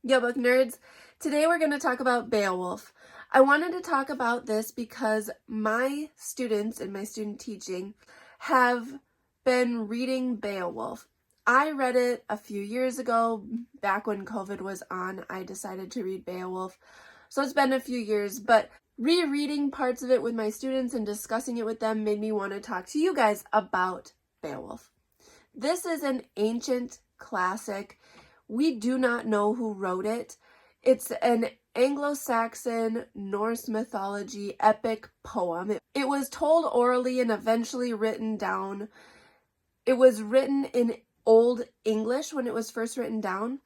Yo, book nerds. Today we're going to talk about Beowulf. I wanted to talk about this because my students in my student teaching have been reading Beowulf. I read it a few years ago, back when COVID was on. I decided to read Beowulf. So it's been a few years, but rereading parts of it with my students and discussing it with them made me want to talk to you guys about Beowulf. This is an ancient classic. We do not know who wrote it. It's an Anglo-Saxon Norse mythology epic poem. It was told orally and eventually written down. It was written in Old English when it was first written down.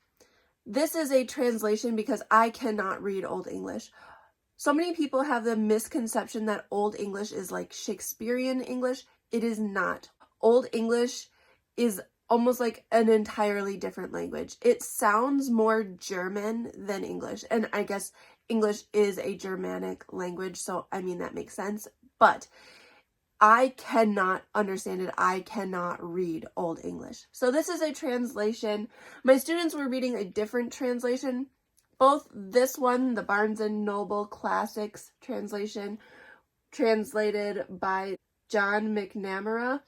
This is a translation because I cannot read Old English. So many people have the misconception that Old English is like Shakespearean English. It is not. Old English is almost like an entirely different language. It sounds more German than English, and I guess English is a Germanic language, so I mean that makes sense, but I cannot understand it. I cannot read Old English. So this is a translation. My students were reading a different translation. Both this one, the Barnes & Noble Classics translation, translated by John McNamara,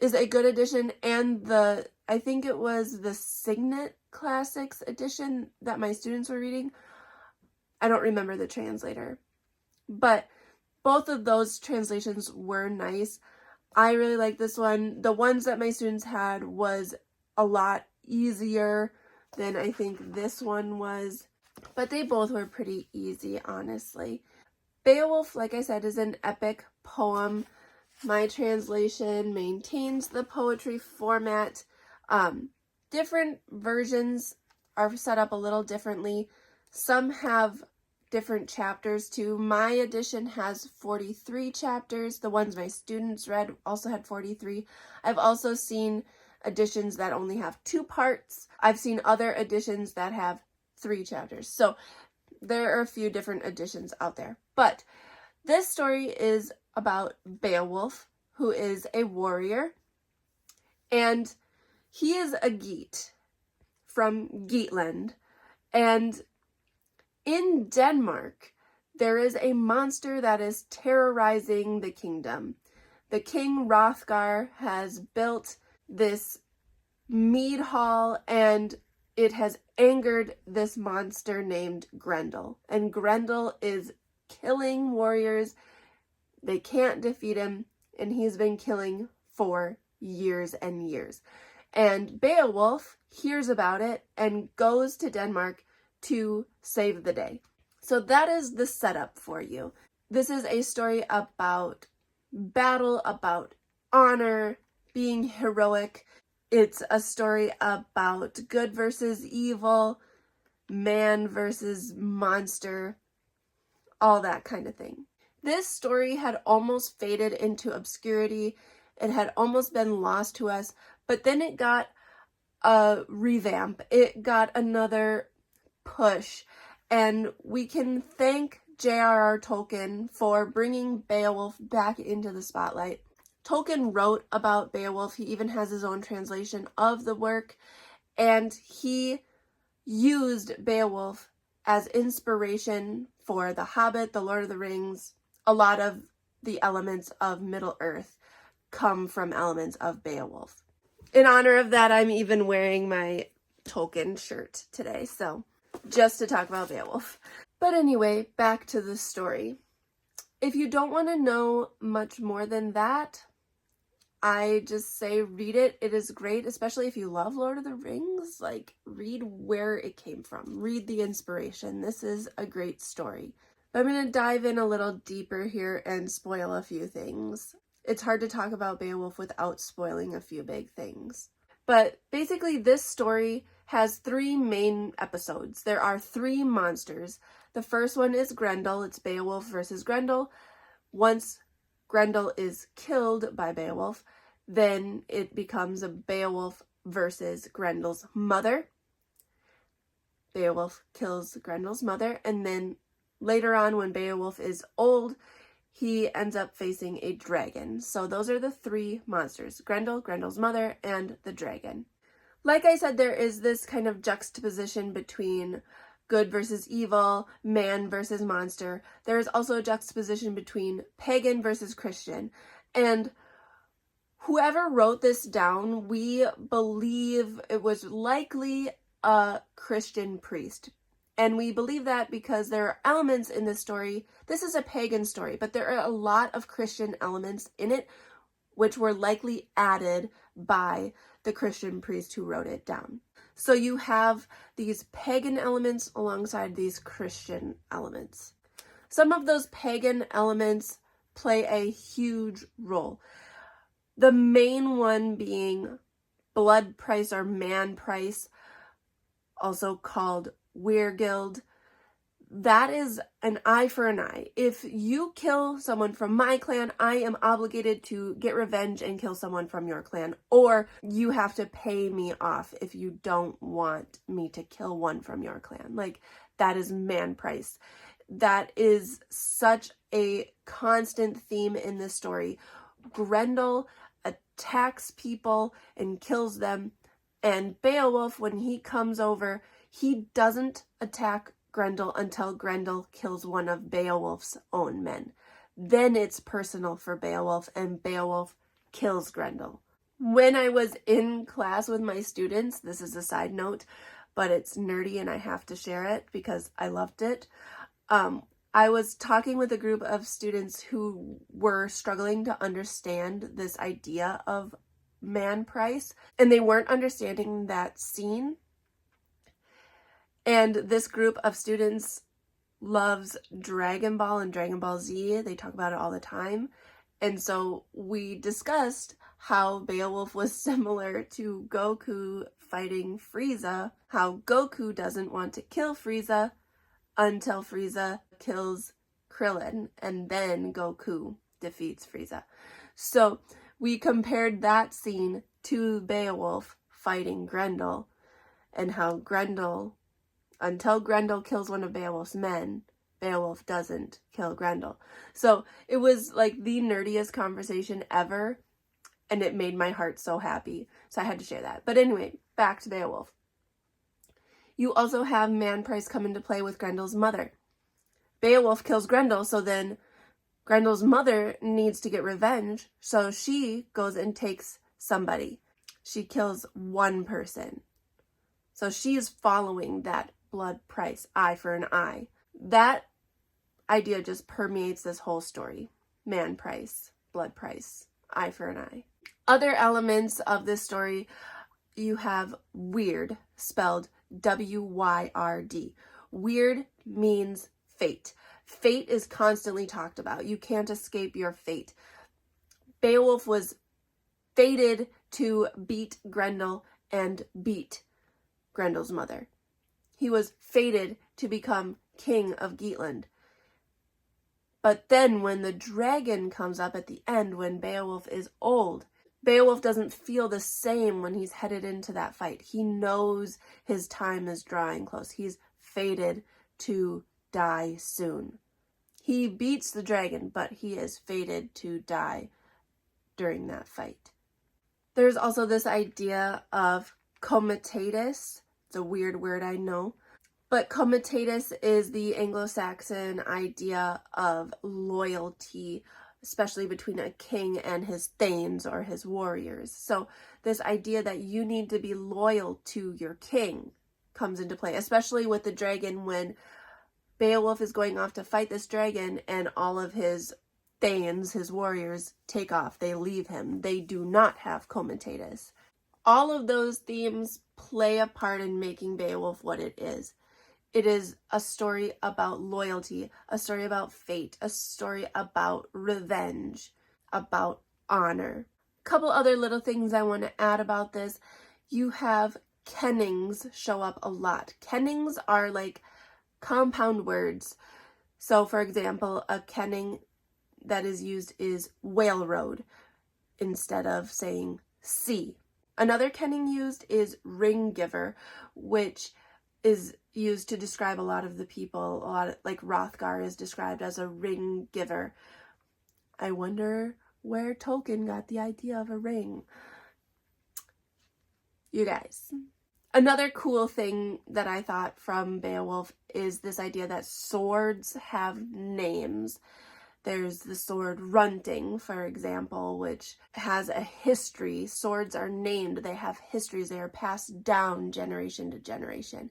is a good edition, and I think it was the Signet Classics edition that my students were reading. I don't remember the translator, but both of those translations were nice. I really like this one. The ones that my students had was a lot easier than I think this one was, but they both were pretty easy, honestly. Beowulf, like I said, is an epic poem. My translation maintains the poetry format. Different versions are set up a little differently. Some have different chapters too. My edition has 43 chapters. The ones my students read also had 43. I've also seen editions that only have 2 parts. I've seen other editions that have 3 chapters. So there are a few different editions out there. But this story is about Beowulf, who is a warrior, and he is a Geat from Geatland, and in Denmark there is a monster that is terrorizing the kingdom. The king Hrothgar has built this mead hall, and it has angered this monster named Grendel, and Grendel is killing warriors. They can't defeat him, and he's been killing for years and years. And Beowulf hears about it and goes to Denmark to save the day. So that is the setup for you. This is a story about battle, about honor, being heroic. It's a story about good versus evil, man versus monster, all that kind of thing. This story had almost faded into obscurity. It had almost been lost to us, but then it got a revamp. It got another push, and we can thank J.R.R. Tolkien for bringing Beowulf back into the spotlight. Tolkien wrote about Beowulf. He even has his own translation of the work, and he used Beowulf as inspiration for The Hobbit, The Lord of the Rings. A lot of the elements of Middle-earth come from elements of Beowulf. In honor of that, I'm even wearing my Tolkien shirt today, so just to talk about Beowulf. But anyway, back to the story. If you don't want to know much more than that, I just say read it. It is great, especially if you love Lord of the Rings. Like, read where it came from. Read the inspiration. This is a great story. But I'm going to dive in a little deeper here and spoil a few things. It's hard to talk about Beowulf without spoiling a few big things. But basically, this story has 3 main episodes. There are 3 monsters. The first one is Grendel. It's Beowulf versus Grendel. Once Grendel is killed by Beowulf, then it becomes a Beowulf versus Grendel's mother. Beowulf kills Grendel's mother, and then later on, when Beowulf is old, he ends up facing a dragon. So those are the 3 monsters: Grendel, Grendel's mother, and the dragon. Like I said, there is this kind of juxtaposition between good versus evil, man versus monster. There is also a juxtaposition between pagan versus Christian. And whoever wrote this down, we believe it was likely a Christian priest. And we believe that because there are elements in this story. This is a pagan story, but there are a lot of Christian elements in it, which were likely added by the Christian priest who wrote it down. So you have these pagan elements alongside these Christian elements. Some of those pagan elements play a huge role. The main one being blood price or man price, also called weregild. That is an eye for an eye. If you kill someone from my clan, I am obligated to get revenge and kill someone from your clan, or you have to pay me off if you don't want me to kill one from your clan. Like, that is man price. That is such a constant theme in this story. Grendel attacks people and kills them, and Beowulf, when he comes over, he doesn't attack Grendel until Grendel kills one of Beowulf's own men. Then it's personal for Beowulf, and Beowulf kills Grendel. When I was in class with my students, this is a side note, but it's nerdy and I have to share it because I loved it. I was talking with a group of students who were struggling to understand this idea of man price, and they weren't understanding that scene. And this group of students loves Dragon Ball and Dragon Ball Z. They talk about it all the time. And so we discussed how Beowulf was similar to Goku fighting Frieza, how Goku doesn't want to kill Frieza until Frieza kills Krillin, and then Goku defeats Frieza. So we compared that scene to Beowulf fighting Grendel, and how Grendel, until Grendel kills one of Beowulf's men, Beowulf doesn't kill Grendel. So it was like the nerdiest conversation ever, and it made my heart so happy. So I had to share that. But anyway, back to Beowulf. You also have man price come into play with Grendel's mother. Beowulf kills Grendel, so then Grendel's mother needs to get revenge, so she goes and takes somebody. She kills one person. So she is following that blood price, eye for an eye. That idea just permeates this whole story. Man price, blood price, eye for an eye. Other elements of this story, you have weird, spelled W-Y-R-D. Weird means fate. Fate is constantly talked about. You can't escape your fate. Beowulf was fated to beat Grendel and beat Grendel's mother. He was fated to become king of Geatland. But then when the dragon comes up at the end, when Beowulf is old, Beowulf doesn't feel the same when he's headed into that fight. He knows his time is drawing close. He's fated to die soon. He beats the dragon, but he is fated to die during that fight. There's also this idea of comitatus. It's a weird word, I know. But comitatus is the Anglo-Saxon idea of loyalty, especially between a king and his thanes or his warriors. So this idea that you need to be loyal to your king comes into play, especially with the dragon when Beowulf is going off to fight this dragon and all of his thanes, his warriors, take off. They leave him. They do not have comitatus. All of those themes play a part in making Beowulf what it is. It is a story about loyalty, a story about fate, a story about revenge, about honor. A couple other little things I want to add about this. You have kennings show up a lot. Kennings are like compound words. So for example, a kenning that is used is whale-road instead of saying sea. Another kenning used is ring giver, which is used to describe a lot of the people. Like Hrothgar is described as a ring giver. I wonder where Tolkien got the idea of a ring. You guys. Another cool thing that I thought from Beowulf is this idea that swords have names. There's the sword Runting, for example, which has a history. Swords are named. They have histories. They are passed down generation to generation.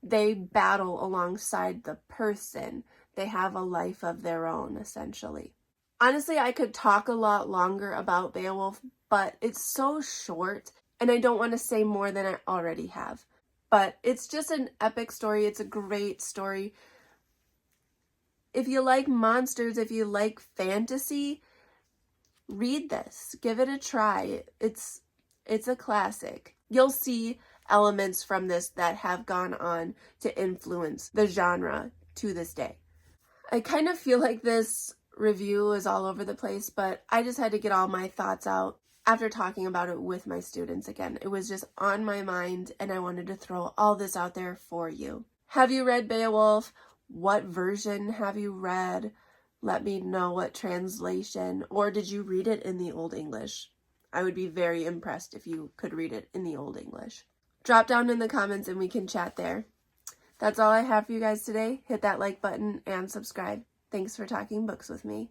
They battle alongside the person. They have a life of their own, essentially. Honestly, I could talk a lot longer about Beowulf, but it's so short, and I don't want to say more than I already have. But it's just an epic story. It's a great story. If you like monsters, if you like fantasy, read this. Give it a try. It's a classic. You'll see elements from this that have gone on to influence the genre to this day. I kind of feel like this review is all over the place, but I just had to get all my thoughts out after talking about it with my students again. It was just on my mind, and I wanted to throw all this out there for you. Have you read Beowulf? What version have you read? Let me know what translation, or did you read it in the Old English? I would be very impressed if you could read it in the Old English. Drop down in the comments and we can chat there. That's all I have for you guys today. Hit that like button and subscribe. Thanks for talking books with me.